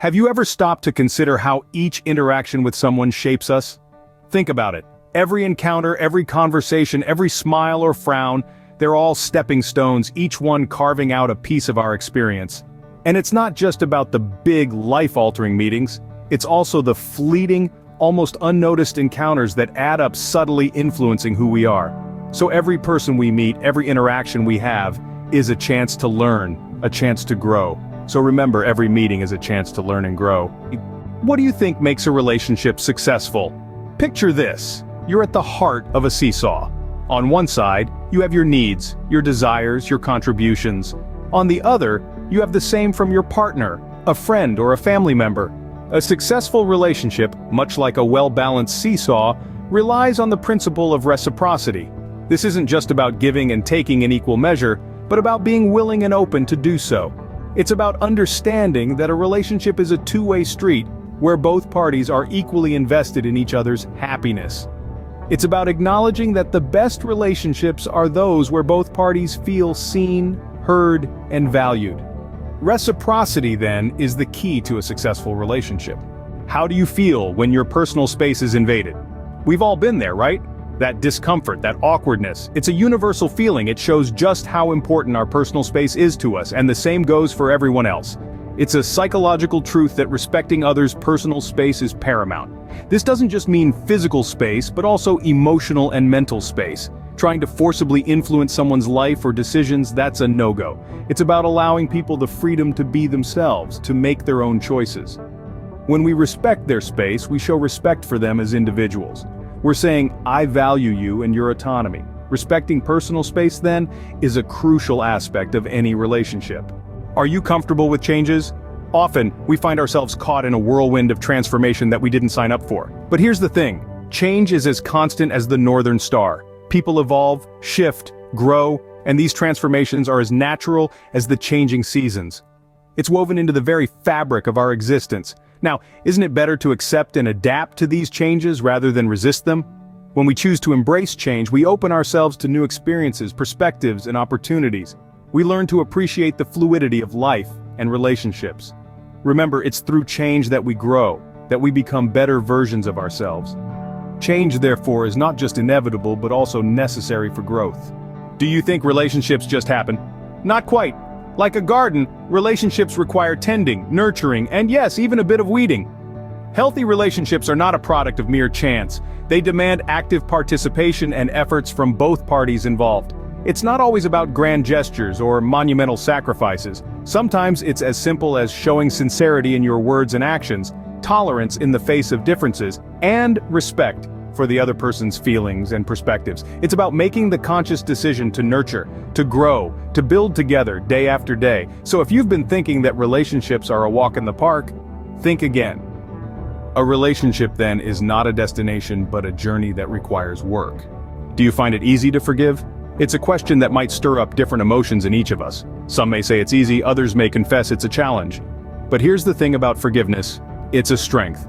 Have you ever stopped to consider how each interaction with someone shapes us? Think about it. Every encounter, every conversation, every smile or frown, they're all stepping stones, each one carving out a piece of our experience. And it's not just about the big, life-altering meetings, it's also the fleeting, almost unnoticed encounters that add up, subtly influencing who we are. So every person we meet, every interaction we have, is a chance to learn, a chance to grow. So remember, every meeting is a chance to learn and grow. What do you think makes a relationship successful? Picture this. You're at the heart of a seesaw. On one side, you have your needs, your desires, your contributions. On the other, you have the same from your partner, a friend or a family member. A successful relationship, much like a well-balanced seesaw, relies on the principle of reciprocity. This isn't just about giving and taking in equal measure, but about being willing and open to do so. It's about understanding that a relationship is a two-way street, where both parties are equally invested in each other's happiness. It's about acknowledging that the best relationships are those where both parties feel seen, heard, and valued. Reciprocity, then, is the key to a successful relationship. How do you feel when your personal space is invaded? We've all been there, right? That discomfort, that awkwardness, it's a universal feeling. It shows just how important our personal space is to us, and the same goes for everyone else. It's a psychological truth that respecting others' personal space is paramount. This doesn't just mean physical space, but also emotional and mental space. Trying to forcibly influence someone's life or decisions, that's a no-go. It's about allowing people the freedom to be themselves, to make their own choices. When we respect their space, we show respect for them as individuals. We're saying, I value you and your autonomy. Respecting personal space, then, is a crucial aspect of any relationship. Are you comfortable with changes? Often, we find ourselves caught in a whirlwind of transformation that we didn't sign up for. But here's the thing, change is as constant as the northern star. People evolve, shift, grow, and these transformations are as natural as the changing seasons. It's woven into the very fabric of our existence. Now, isn't it better to accept and adapt to these changes rather than resist them? When we choose to embrace change, we open ourselves to new experiences, perspectives, and opportunities. We learn to appreciate the fluidity of life and relationships. Remember, it's through change that we grow, that we become better versions of ourselves. Change, therefore, is not just inevitable but also necessary for growth. Do you think relationships just happen? Not quite. Like a garden, relationships require tending, nurturing, and yes, even a bit of weeding. Healthy relationships are not a product of mere chance. They demand active participation and efforts from both parties involved. It's not always about grand gestures or monumental sacrifices. Sometimes it's as simple as showing sincerity in your words and actions, tolerance in the face of differences, and respect for the other person's feelings and perspectives. It's about making the conscious decision to nurture, to grow, to build together day after day. So if you've been thinking that relationships are a walk in the park, think again. A relationship, then, is not a destination but a journey that requires work. Do you find it easy to forgive? It's a question that might stir up different emotions in each of us. Some may say it's easy, others may confess it's a challenge. But here's the thing about forgiveness. It's a strength.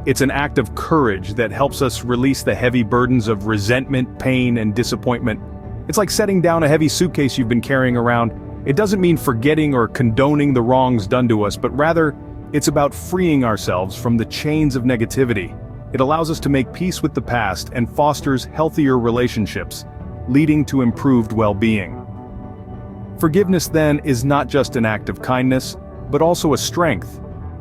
It's an act of courage that helps us release the heavy burdens of resentment, pain, and disappointment. It's like setting down a heavy suitcase you've been carrying around. It doesn't mean forgetting or condoning the wrongs done to us, but rather, it's about freeing ourselves from the chains of negativity. It allows us to make peace with the past and fosters healthier relationships, leading to improved well-being. Forgiveness, then, is not just an act of kindness, but also a strength.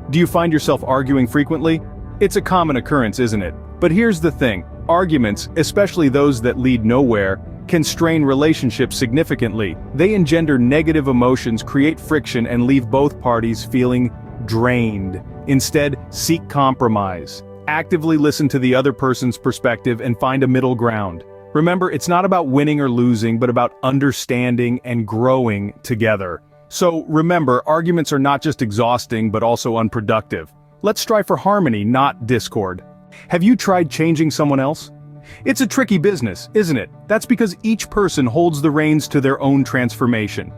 Do you find yourself arguing frequently? It's a common occurrence, isn't it? But here's the thing, arguments, especially those that lead nowhere, can strain relationships significantly. They engender negative emotions, create friction, and leave both parties feeling drained. Instead, seek compromise. Actively listen to the other person's perspective and find a middle ground. Remember, it's not about winning or losing, but about understanding and growing together. So remember, arguments are not just exhausting, but also unproductive. Let's strive for harmony, not discord. Have you tried changing someone else? It's a tricky business, isn't it? That's because each person holds the reins to their own transformation.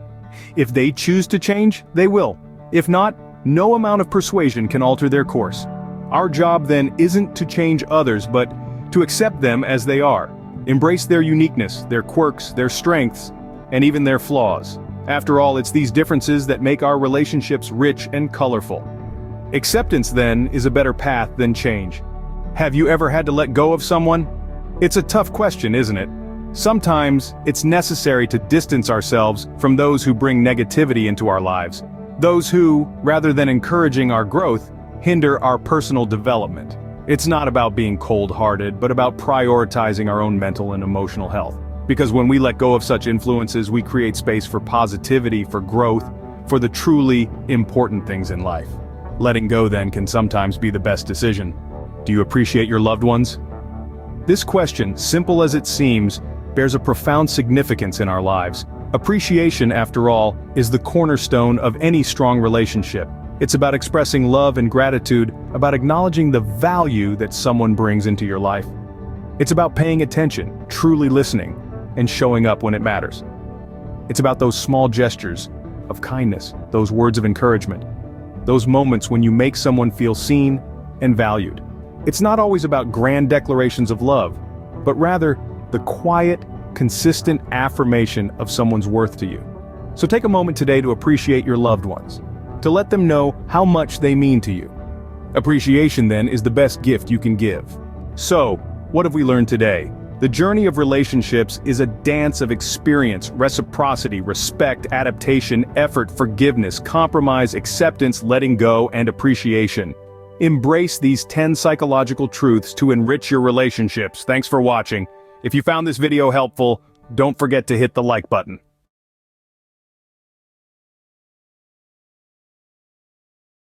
If they choose to change, they will. If not, no amount of persuasion can alter their course. Our job then isn't to change others, but to accept them as they are. Embrace their uniqueness, their quirks, their strengths, and even their flaws. After all, it's these differences that make our relationships rich and colorful. Acceptance, then, is a better path than change. Have you ever had to let go of someone? It's a tough question, isn't it? Sometimes, it's necessary to distance ourselves from those who bring negativity into our lives. Those who, rather than encouraging our growth, hinder our personal development. It's not about being cold-hearted, but about prioritizing our own mental and emotional health. Because when we let go of such influences, we create space for positivity, for growth, for the truly important things in life. Letting go, then, can sometimes be the best decision. Do you appreciate your loved ones? This question, simple as it seems, bears a profound significance in our lives. Appreciation, after all, is the cornerstone of any strong relationship. It's about expressing love and gratitude, about acknowledging the value that someone brings into your life. It's about paying attention, truly listening, and showing up when it matters. It's about those small gestures of kindness, those words of encouragement, those moments when you make someone feel seen and valued. It's not always about grand declarations of love, but rather the quiet, consistent affirmation of someone's worth to you. So take a moment today to appreciate your loved ones, to let them know how much they mean to you. Appreciation, then, is the best gift you can give. So, what have we learned today? The journey of relationships is a dance of experience, reciprocity, respect, adaptation, effort, forgiveness, compromise, acceptance, letting go, and appreciation. Embrace these 10 psychological truths to enrich your relationships. Thanks for watching. If you found this video helpful, don't forget to hit the like button.